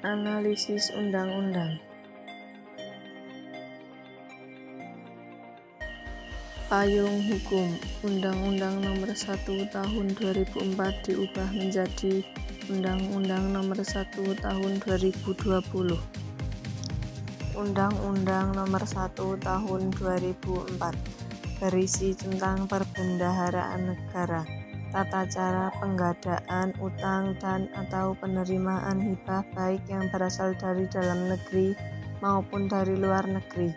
Analisis undang-undang. Payung hukum. Undang-Undang Nomor 1 Tahun 2004 diubah menjadi Undang-Undang Nomor 1 Tahun 2020. Undang-Undang Nomor 1 Tahun 2004 berisi tentang perbendaharaan negara, tata cara penggadaan utang dan atau penerimaan hibah baik yang berasal dari dalam negeri maupun dari luar negeri,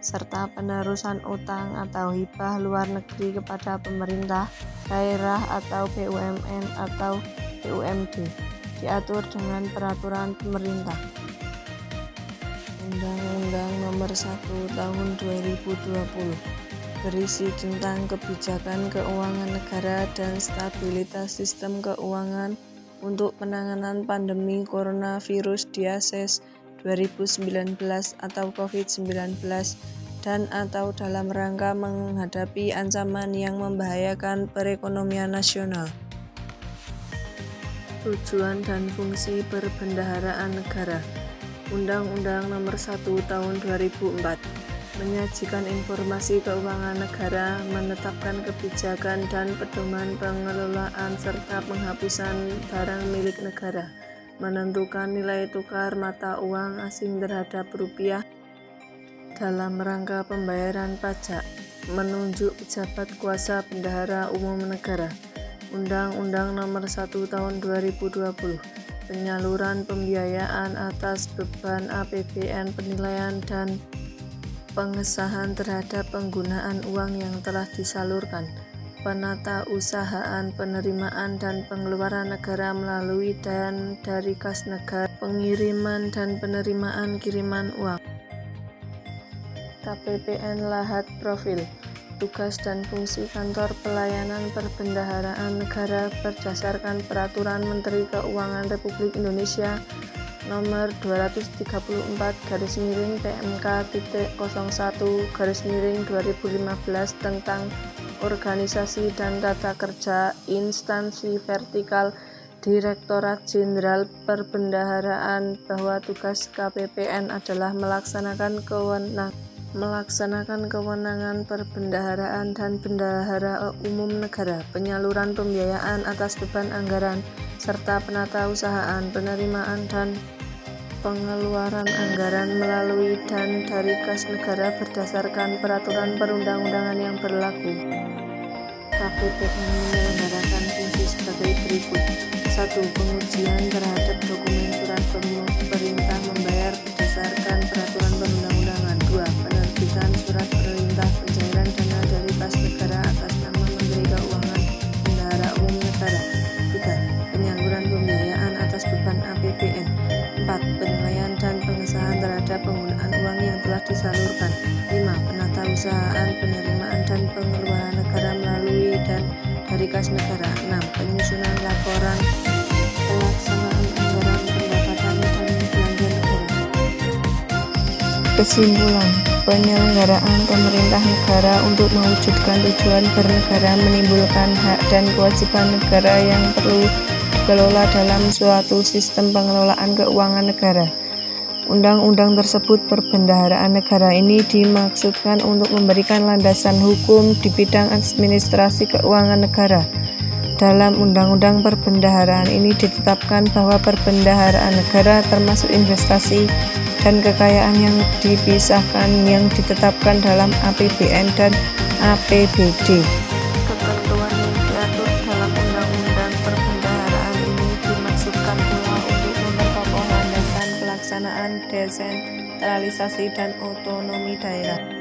serta penerusan utang atau hibah luar negeri kepada pemerintah daerah atau BUMN atau BUMD, diatur dengan peraturan pemerintah. Undang-Undang Nomor 1 Tahun 2020 berisi tentang kebijakan keuangan negara dan stabilitas sistem keuangan untuk penanganan pandemi coronavirus disease 2019 atau COVID-19 dan atau dalam rangka menghadapi ancaman yang membahayakan perekonomian nasional. Tujuan dan fungsi perbendaharaan negara. Undang-Undang Nomor 1 Tahun 2004 menyajikan informasi keuangan negara, menetapkan kebijakan dan pedoman pengelolaan serta penghapusan barang milik negara, menentukan nilai tukar mata uang asing terhadap rupiah dalam rangka pembayaran pajak, menunjuk pejabat kuasa bendahara umum negara. Undang-Undang Nomor 1 Tahun 2020 penyaluran pembiayaan atas beban APBN, penilaian dan pengesahan terhadap penggunaan uang yang telah disalurkan, penata usahaan penerimaan dan pengeluaran negara melalui dan dari kas negara, pengiriman dan penerimaan kiriman uang. KPPN Lahat Profil. Tugas dan fungsi kantor pelayanan perbendaharaan negara berdasarkan Peraturan Menteri Keuangan Republik Indonesia Nomor 234-PMK.01/2015 tentang organisasi dan tata kerja instansi vertikal Direktorat Jenderal Perbendaharaan bahwa tugas KPPN adalah melaksanakan kewenangan perbendaharaan dan bendahara umum negara, penyaluran pembiayaan atas beban anggaran, serta penata usahaan penerimaan dan pengeluaran anggaran melalui dan dari kas negara berdasarkan peraturan perundang-undangan yang berlaku. KPPN menyelenggarakan fungsi sebagai berikut. 1. Pengujian terhadap dokumen surat perintah membayar berdasarkan peraturan perundang-undangan. 2. Penerbitan surat perintah pencairan dana dari kas negara atas nama Menteri Keuangan Bendahara Umum Negara. 3. Penyaluran pembiayaan atas beban APBN. 4. Penilaian dan pengesahan terhadap penggunaan uang yang telah disalurkan. 5. Penata usahaan penerimaan dan pengeluaran negara melalui dan dari kas negara. 6. Penyusunan laporan pelaksanaan anggaran pendapatan dan belanja negara. Kesimpulan, penyelenggaraan pemerintah negara untuk mewujudkan tujuan bernegara menimbulkan hak dan kewajiban negara yang perlu dikelola dalam suatu sistem pengelolaan keuangan negara. Undang-undang tersebut perbendaharaan negara ini dimaksudkan untuk memberikan landasan hukum di bidang administrasi keuangan negara. Dalam undang-undang perbendaharaan ini ditetapkan bahwa perbendaharaan negara termasuk investasi dan kekayaan yang dipisahkan yang ditetapkan dalam APBN dan APBD. Ketentuan yang diatur dalam undang-undang perbendaharaan ini dimaksudkan pula untuk memperkokoh landasan pelaksanaan desentralisasi dan otonomi daerah.